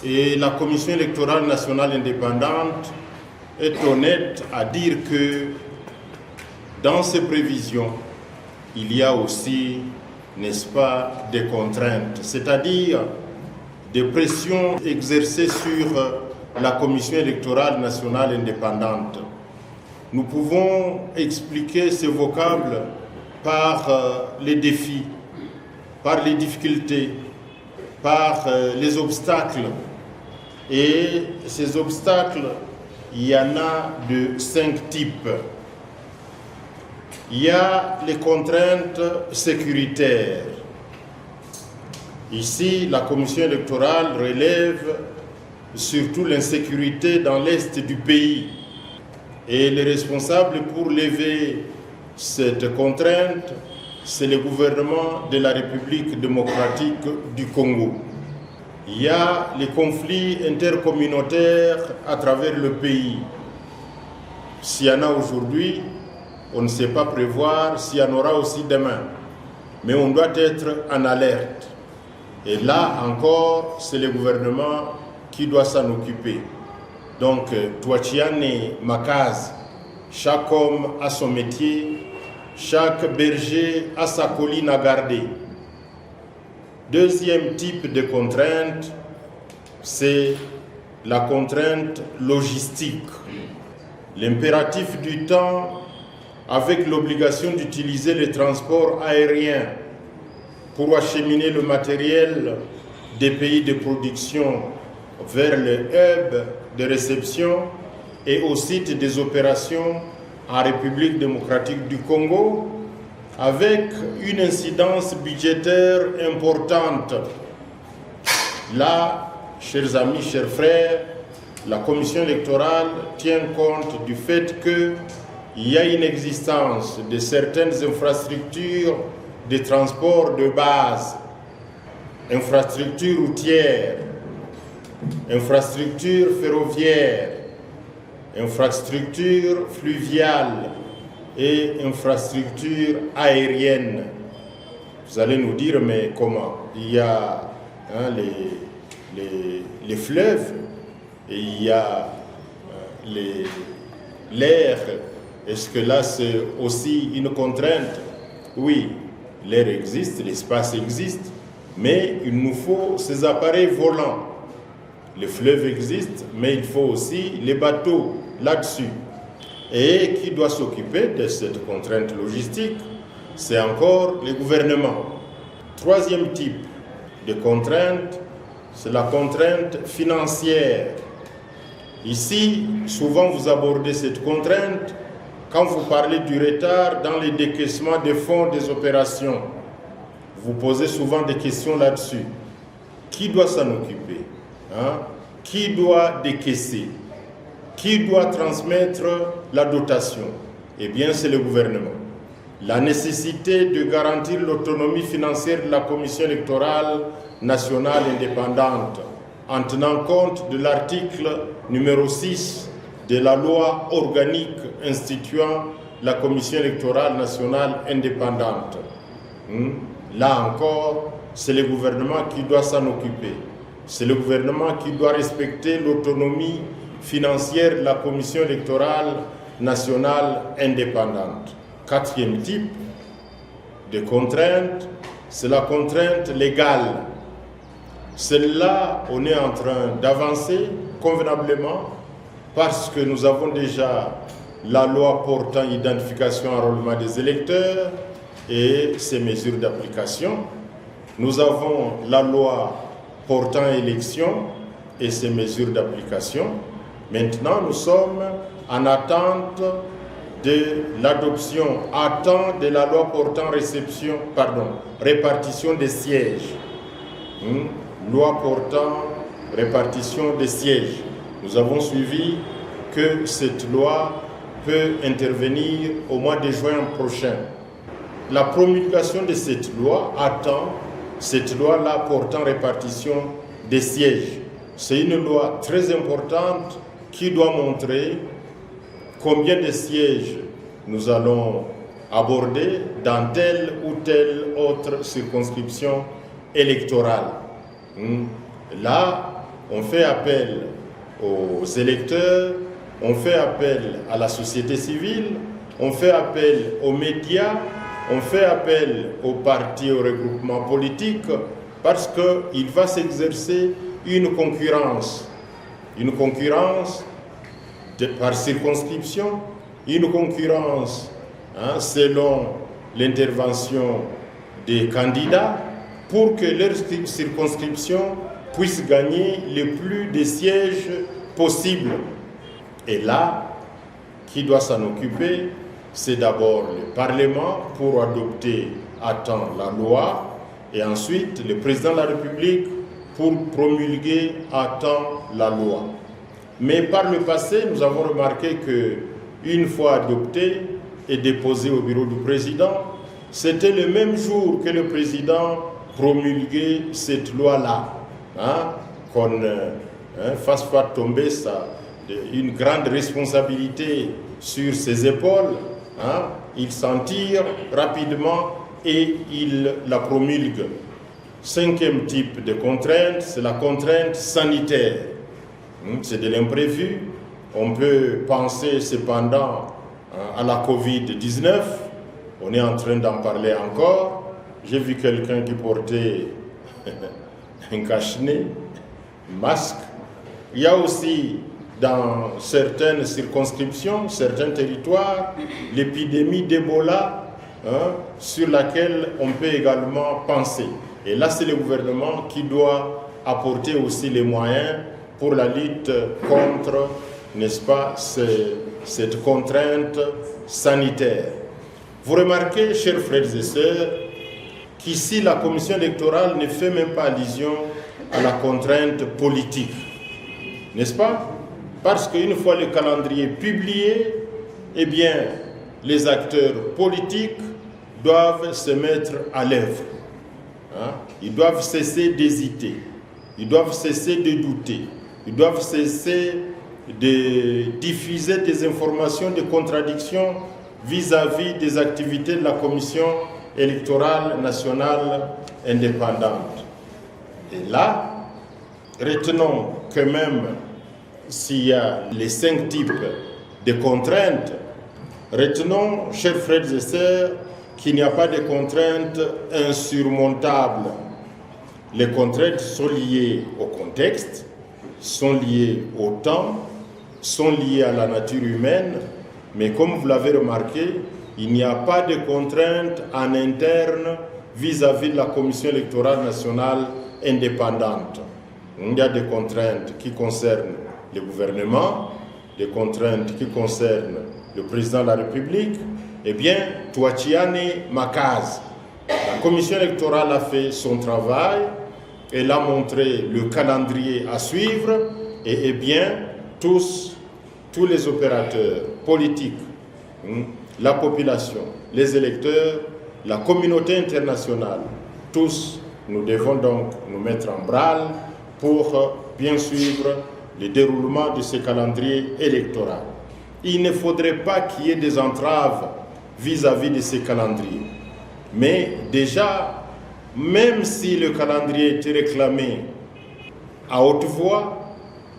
Et la Commission électorale nationale indépendante est honnête à dire que dans ces prévisions, il y a aussi, n'est-ce pas, des contraintes, c'est-à-dire des pressions exercées sur la Commission électorale nationale indépendante. Nous pouvons expliquer ces vocables par les défis, par les difficultés, par les obstacles. Et ces obstacles, il y en a de 5 types. Il y a les contraintes sécuritaires. Ici, la Commission électorale relève surtout l'insécurité dans l'est du pays. Et les responsables pour lever cette contrainte, c'est le gouvernement de la République démocratique du Congo. Il y a les conflits intercommunautaires à travers le pays. S'il y en a aujourd'hui, on ne sait pas prévoir s'il y en aura aussi demain. Mais on doit être en alerte. Et là encore, c'est le gouvernement qui doit s'en occuper. Donc, Touachiane Makaz, chaque homme a son métier, chaque berger a sa colline à garder. Deuxième type de contrainte, c'est la contrainte logistique. L'impératif du temps avec l'obligation d'utiliser les transports aériens pour acheminer le matériel des pays de production vers le hub de réception et au site des opérations en République démocratique du Congo, avec une incidence budgétaire importante. Là, chers amis, chers frères, la Commission électorale tient compte du fait qu'il y a une existence de certaines infrastructures de transport de base, infrastructures routières, infrastructures ferroviaires, infrastructures fluviales et infrastructures aériennes. Vous allez nous dire, mais comment? Il y a les fleuves et il y a l'air. Est-ce que là c'est aussi une contrainte? Oui, l'air existe, l'espace existe, mais il nous faut ces appareils volants. Les fleuves existent, mais il faut aussi les bateaux là-dessus. Et qui doit s'occuper de cette contrainte logistique? C'est encore le gouvernement. Troisième type de contrainte, c'est la contrainte financière. Ici, souvent vous abordez cette contrainte quand vous parlez du retard dans les décaissements des fonds des opérations. Vous posez souvent des questions là-dessus. Qui doit s'en occuper? Qui doit décaisser? Qui doit transmettre la dotation? Eh bien, c'est le gouvernement. La nécessité de garantir l'autonomie financière de la Commission électorale nationale indépendante en tenant compte de l'article numéro 6 de la loi organique instituant la Commission électorale nationale indépendante. Là encore, c'est le gouvernement qui doit s'en occuper. C'est le gouvernement qui doit respecter l'autonomie financière de la Commission électorale nationale indépendante. Quatrième type de contrainte, c'est la contrainte légale. Celle-là, on est en train d'avancer convenablement parce que nous avons déjà la loi portant identification et enrôlement des électeurs et ses mesures d'application. Nous avons la loi portant élection et ses mesures d'application. Maintenant, nous sommes en attente de l'adoption à temps de la loi portant répartition des sièges. Loi portant répartition des sièges. Nous avons suivi que cette loi peut intervenir au mois de juin prochain. La promulgation de cette loi attend cette loi-là portant répartition des sièges. C'est une loi très importante qui doit montrer combien de sièges nous allons aborder dans telle ou telle autre circonscription électorale. Là, on fait appel aux électeurs, on fait appel à la société civile, on fait appel aux médias, on fait appel aux partis, aux regroupements politiques, parce qu'il va s'exercer une concurrence par circonscription, une concurrence selon l'intervention des candidats pour que leur circonscription puisse gagner le plus de sièges possible. Et là, qui doit s'en occuper? C'est d'abord le Parlement pour adopter à temps la loi et ensuite le président de la République pour promulguer à temps la loi. Mais par le passé, nous avons remarqué qu'une fois adoptée et déposée au bureau du président, c'était le même jour que le président promulguait cette loi-là. Qu'on fasse pas tomber une grande responsabilité sur ses épaules. Il s'en tire rapidement et il la promulgue. 5e type de contrainte, c'est la contrainte sanitaire. C'est de l'imprévu. On peut penser cependant à la Covid-19. On est en train d'en parler encore. J'ai vu quelqu'un qui portait un cache-nez, un masque. Il y a aussi dans certaines circonscriptions, certains territoires, l'épidémie d'Ebola sur laquelle on peut également penser. Et là, c'est le gouvernement qui doit apporter aussi les moyens pour la lutte contre, n'est-ce pas, cette contrainte sanitaire. Vous remarquez, chers frères et sœurs, qu'ici, la commission électorale ne fait même pas allusion à la contrainte politique. N'est-ce pas? Parce qu'une fois le calendrier publié, eh bien, les acteurs politiques doivent se mettre à l'œuvre. Ils doivent cesser d'hésiter. Ils doivent cesser de douter. Ils doivent cesser de diffuser des informations de contradiction vis-à-vis des activités de la Commission électorale nationale indépendante. Et là, retenons que même s'il y a les 5 types de contraintes, retenons, chers frères et sœurs, qu'il n'y a pas de contraintes insurmontables. Les contraintes sont liées au contexte, sont liées au temps, sont liées à la nature humaine, mais comme vous l'avez remarqué, il n'y a pas de contraintes en interne vis-à-vis de la Commission électorale nationale indépendante. Il y a des contraintes qui concernent le gouvernement, des contraintes qui concernent le président de la République. Eh bien, Touatiane Makaz, la Commission électorale a fait son travail, elle a montré le calendrier à suivre, et eh bien, tous les opérateurs politiques, la population, les électeurs, la communauté internationale, tous, nous devons donc nous mettre en branle pour bien suivre le déroulement de ce calendrier électoral. Il ne faudrait pas qu'il y ait des entraves vis-à-vis de ce calendrier. Mais déjà, même si le calendrier était réclamé à haute voix,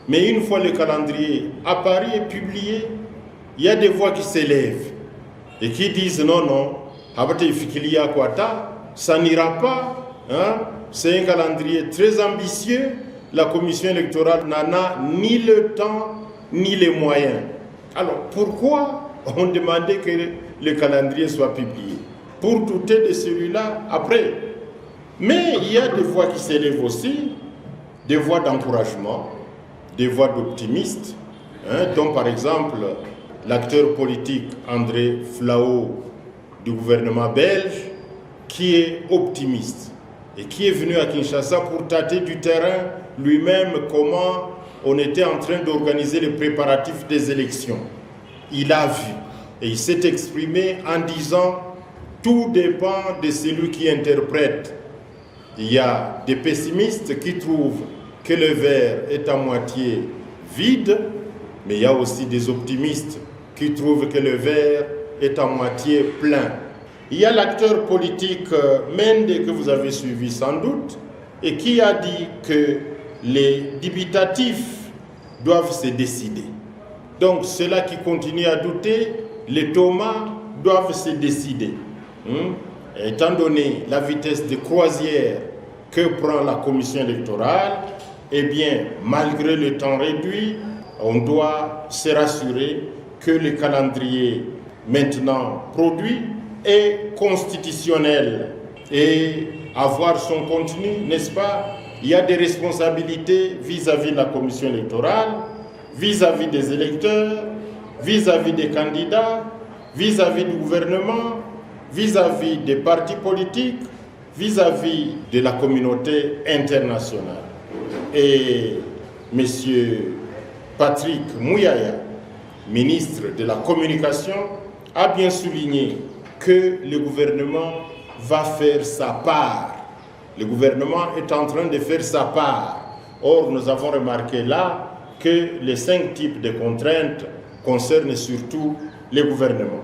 mais une fois le calendrier apparu et publié, il y a des voix qui s'élèvent et qui disent non, ça n'ira pas, c'est un calendrier très ambitieux, la commission électorale n'en a ni le temps ni les moyens. Alors pourquoi on demandait que le calendrier soit publié? Pour douter de celui-là après. Mais il y a des voix qui s'élèvent aussi, des voix d'encouragement, des voix d'optimistes, dont par exemple l'acteur politique André Flau du gouvernement belge, qui est optimiste et qui est venu à Kinshasa pour tâter du terrain lui-même comment on était en train d'organiser les préparatifs des élections. Il a vu et il s'est exprimé en disant « Tout dépend de celui qui interprète ». Il y a des pessimistes qui trouvent que le verre est à moitié vide, mais il y a aussi des optimistes qui trouvent que le verre est à moitié plein. Il y a l'acteur politique Mende que vous avez suivi sans doute et qui a dit que les dubitatifs doivent se décider. Donc ceux-là qui continuent à douter, les Thomas doivent se décider. Étant donné la vitesse de croisière que prend la commission électorale, eh bien, malgré le temps réduit, on doit se rassurer que le calendrier maintenant produit est constitutionnel et avoir son contenu, n'est-ce pas? Il y a des responsabilités vis-à-vis de la commission électorale, vis-à-vis des électeurs, vis-à-vis des candidats, vis-à-vis du gouvernement, vis-à-vis des partis politiques, vis-à-vis de la communauté internationale. Et M. Patrick Mouyaya, ministre de la Communication, a bien souligné que le gouvernement va faire sa part. Le gouvernement est en train de faire sa part. Or, nous avons remarqué là que les 5 types de contraintes concernent surtout le gouvernement.